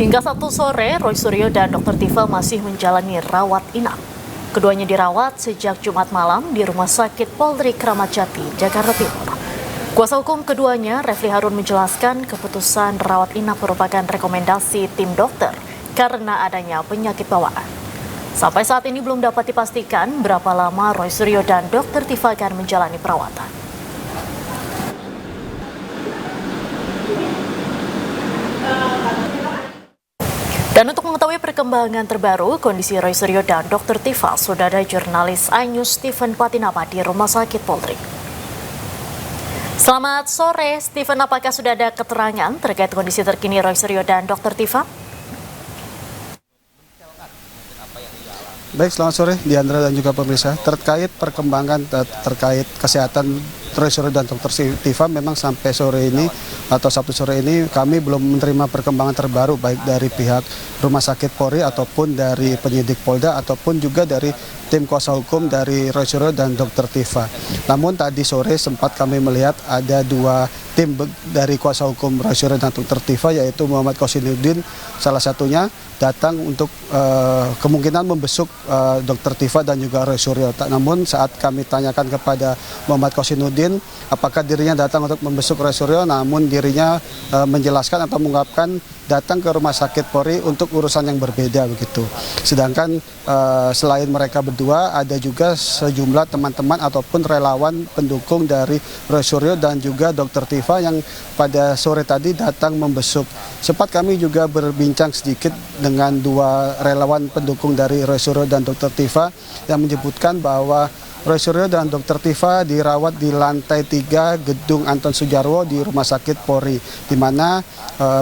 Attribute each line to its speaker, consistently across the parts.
Speaker 1: Hingga Sabtu sore, Roy Suryo dan Dr. Tifa masih menjalani rawat inap. Keduanya dirawat sejak Jumat malam di Rumah Sakit Polri Kramat Jati, Jakarta Timur. Kuasa hukum keduanya, Refli Harun, menjelaskan keputusan rawat inap merupakan rekomendasi tim dokter karena adanya penyakit bawaan. Sampai saat ini belum dapat dipastikan berapa lama Roy Suryo dan Dr. Tifa akan menjalani perawatan. Dan untuk mengetahui perkembangan terbaru kondisi Roy Suryo dan Dr. Tifa, sudah ada jurnalis iNews Steven Patinama di Rumah Sakit Polri. Selamat sore, Steven. Apakah sudah ada keterangan terkait kondisi terkini Roy Suryo dan Dr. Tifa?
Speaker 2: Baik, selamat sore Diandra dan juga pemirsa. Terkait perkembangan terkait kesehatan Roy Suryo dan Dr. Tifa, memang sampai sore ini atau Sabtu sore ini kami belum menerima perkembangan terbaru baik dari pihak Rumah Sakit Polri ataupun dari penyidik Polda ataupun juga dari tim kuasa hukum dari Roy Suryo dan Dr. Tifa. Namun tadi sore sempat kami melihat ada dua tim dari kuasa hukum Roy Suryo dan Dr. Tifa, yaitu Muhammad Kosinuddin salah satunya datang untuk kemungkinan membesuk Dr. Tifa dan juga Roy Suryo. Namun saat kami tanyakan kepada Muhammad Kosinuddin apakah dirinya datang untuk membesuk Roy Suryo, namun dirinya menjelaskan atau mengungkapkan datang ke Rumah Sakit Polri untuk urusan yang berbeda begitu. Sedangkan selain mereka berdua, ada juga sejumlah teman-teman ataupun relawan pendukung dari Roy Suryo dan juga Dr. Tifa yang pada sore tadi datang membesuk. Sempat kami juga berbincang sedikit dengan dua relawan pendukung dari Roy Suryo dan Dr. Tifa yang menyebutkan bahwa Roy Suryo dan Dr. Tifa dirawat di lantai 3 Gedung Anton Sujarwo di Rumah Sakit Polri, di mana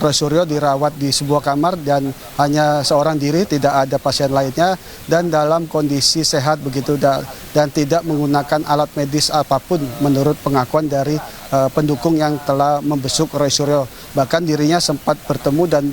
Speaker 2: Roy Suryo dirawat di sebuah kamar dan hanya seorang diri, tidak ada pasien lainnya, dan dalam kondisi sehat begitu dan tidak menggunakan alat medis apapun menurut pengakuan dari pendukung yang telah membesuk Roy Suryo. Bahkan dirinya sempat bertemu dan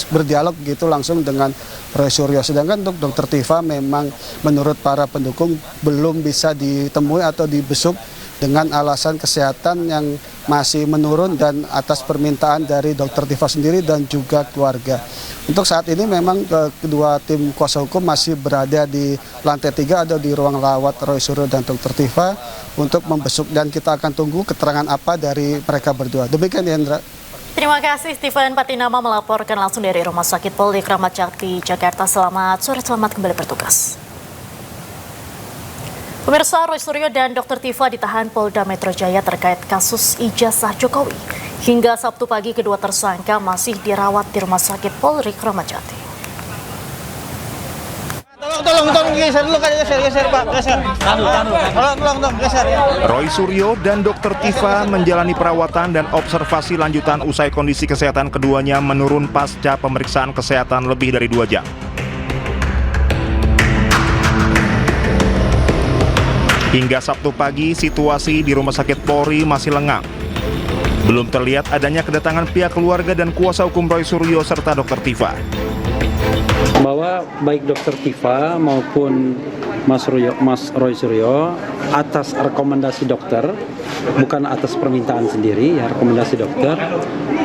Speaker 2: berdialog begitu langsung dengan Roy Suryo. Sedangkan untuk Dr. Tifa memang menurut para pendukung belum bisa ditemui atau dibesuk dengan alasan kesehatan yang masih menurun dan atas permintaan dari Dr. Tifa sendiri dan juga keluarga. Untuk saat ini memang kedua tim kuasa hukum masih berada di lantai 3 atau di ruang rawat Roy Suryo dan Dr. Tifa untuk membesuk, dan kita akan tunggu keterangan apa dari mereka berdua. Demikian, Hendra.
Speaker 1: Terima kasih Steven Patinama melaporkan langsung dari Rumah Sakit Polri Kramat Jati, Jakarta. Selamat sore, selamat kembali bertugas. Pemirsa, Roy Suryo dan Dr. Tifa ditahan Polda Metro Jaya terkait kasus ijazah Jokowi. Hingga Sabtu pagi kedua tersangka masih dirawat di Rumah Sakit Polri Kramat Jati.
Speaker 3: Tolong geser dulu, geser Pak, geser. Tolong geser ya.
Speaker 4: Roy Suryo dan Dr. Tifa menjalani perawatan dan observasi lanjutan usai kondisi kesehatan keduanya menurun pasca pemeriksaan kesehatan lebih dari 2 jam. Hingga Sabtu pagi, situasi di Rumah Sakit Polri masih lengang. Belum terlihat adanya kedatangan pihak keluarga dan kuasa hukum Roy Suryo serta Dr. Tifa.
Speaker 5: Bahwa baik Dr. Tifa maupun Mas Roy Suryo atas rekomendasi dokter, bukan atas permintaan sendiri, ya rekomendasi dokter,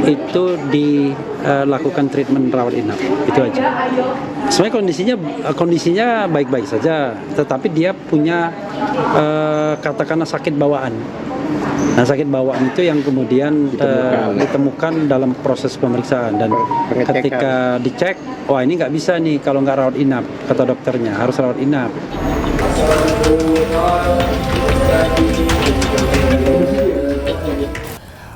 Speaker 5: itu dilakukan treatment rawat inap, itu aja. Sebenarnya kondisinya baik-baik saja, tetapi dia punya katakanlah sakit bawaan. Nah, sakit bawaan itu yang kemudian ditemukan dalam proses pemeriksaan, dan ketika dicek, wah ini nggak bisa nih kalau nggak rawat inap, kata dokternya harus rawat inap.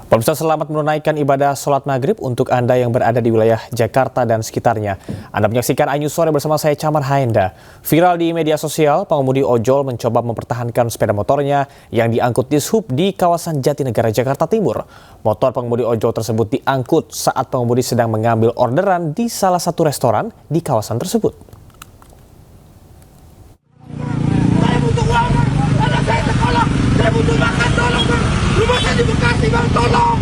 Speaker 6: Pemirsa, selamat menunaikan ibadah sholat maghrib untuk Anda yang berada di wilayah Jakarta dan sekitarnya. Anda menyaksikan iNews Sore bersama saya Camar Haenda. Viral di media sosial, pengemudi ojol mencoba mempertahankan sepeda motornya yang diangkut dishub di kawasan Jatinegara, Jakarta Timur. Motor pengemudi ojol tersebut diangkut saat pengemudi sedang mengambil orderan di salah satu restoran di kawasan tersebut.
Speaker 3: Saya butuh uang, anak saya sekolah, saya butuh makan, tolong Bang. Rumah saya di Bekasi Bang, tolong.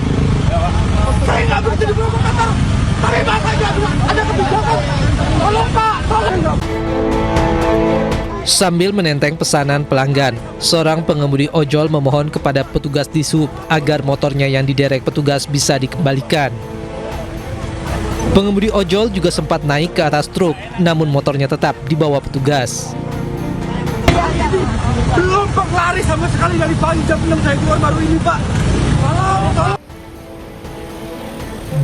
Speaker 3: Saya nggak berhenti di Purwakarta. Tapi Bang ada kebijakan. Tolong Pak, tolong.
Speaker 7: Sambil menenteng pesanan pelanggan, seorang pengemudi ojol memohon kepada petugas dishub agar motornya yang diderek petugas bisa dikembalikan. Pengemudi ojol juga sempat naik ke atas truk, namun motornya tetap dibawa petugas.
Speaker 3: Belum Pak, lari sama sekali dari pagi jam 6 saya keluar baru ini Pak. Tolong.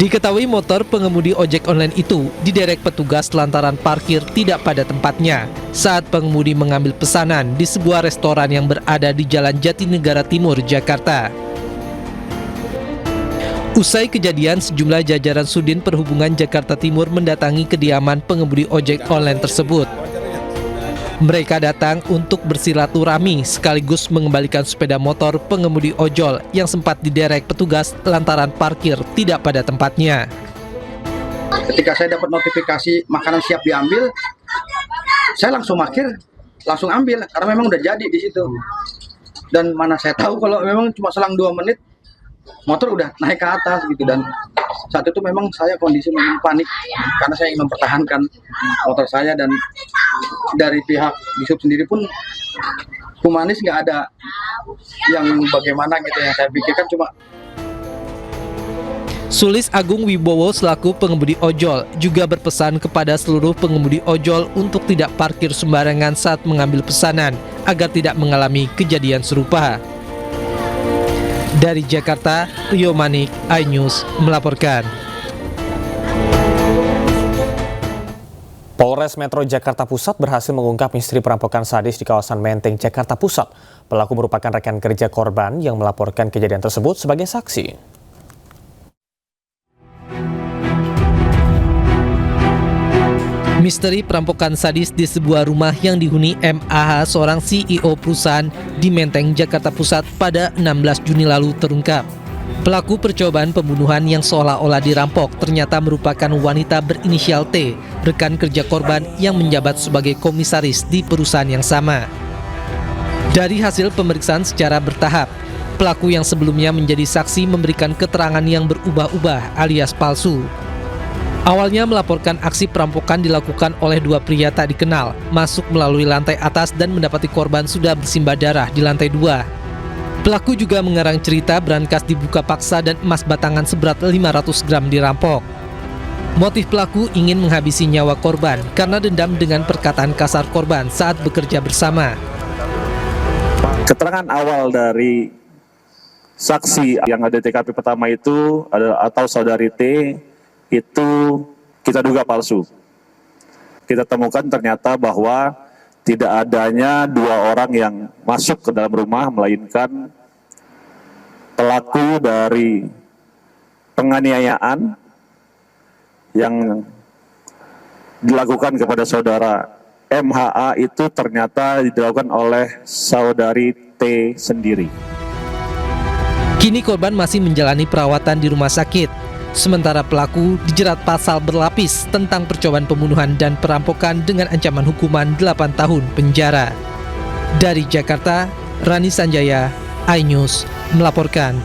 Speaker 7: Diketahui motor pengemudi ojek online itu diderek petugas lantaran parkir tidak pada tempatnya saat pengemudi mengambil pesanan di sebuah restoran yang berada di Jalan Jatinegara Timur, Jakarta. Usai kejadian, sejumlah jajaran Sudin Perhubungan Jakarta Timur mendatangi kediaman pengemudi ojek online tersebut. Mereka datang untuk bersilaturahmi sekaligus mengembalikan sepeda motor pengemudi ojol yang sempat diderek petugas lantaran parkir tidak pada tempatnya.
Speaker 8: Ketika saya dapat notifikasi makanan siap diambil, saya langsung langsung ambil karena memang udah jadi di situ. Dan mana saya tahu kalau memang cuma selang 2 menit motor udah naik ke atas gitu, dan saat itu memang saya kondisi memang panik karena saya ingin mempertahankan motor saya, dan dari pihak Disub sendiri pun humanis, nggak ada yang bagaimana gitu yang saya pikirkan cuma.
Speaker 7: Sulis Agung Wibowo selaku pengemudi ojol juga berpesan kepada seluruh pengemudi ojol untuk tidak parkir sembarangan saat mengambil pesanan agar tidak mengalami kejadian serupa. Dari Jakarta, Rio Manik, iNews melaporkan.
Speaker 6: Polres Metro Jakarta Pusat berhasil mengungkap misteri perampokan sadis di kawasan Menteng, Jakarta Pusat. Pelaku merupakan rekan kerja korban yang melaporkan kejadian tersebut sebagai saksi.
Speaker 7: Misteri perampokan sadis di sebuah rumah yang dihuni MAH, seorang CEO perusahaan di Menteng, Jakarta Pusat pada 16 Juni lalu terungkap. Pelaku percobaan pembunuhan yang seolah-olah dirampok ternyata merupakan wanita berinisial T, rekan kerja korban yang menjabat sebagai komisaris di perusahaan yang sama. Dari hasil pemeriksaan secara bertahap, pelaku yang sebelumnya menjadi saksi memberikan keterangan yang berubah-ubah alias palsu. Awalnya melaporkan aksi perampokan dilakukan oleh 2 pria tak dikenal, masuk melalui lantai atas dan mendapati korban sudah bersimbah darah di lantai 2. Pelaku juga mengarang cerita brankas dibuka paksa dan emas batangan seberat 500 gram dirampok. Motif pelaku ingin menghabisi nyawa korban karena dendam dengan perkataan kasar korban saat bekerja bersama.
Speaker 9: Keterangan awal dari saksi yang ada di TKP pertama itu atau saudari T itu kita duga palsu. Kita temukan ternyata bahwa tidak adanya 2 orang yang masuk ke dalam rumah, melainkan pelaku dari penganiayaan yang dilakukan kepada saudara MHA itu ternyata dilakukan oleh saudari T sendiri.
Speaker 7: Kini korban masih menjalani perawatan di rumah sakit. Sementara pelaku dijerat pasal berlapis tentang percobaan pembunuhan dan perampokan dengan ancaman hukuman 8 tahun penjara. Dari Jakarta, Rani Sanjaya, iNews melaporkan.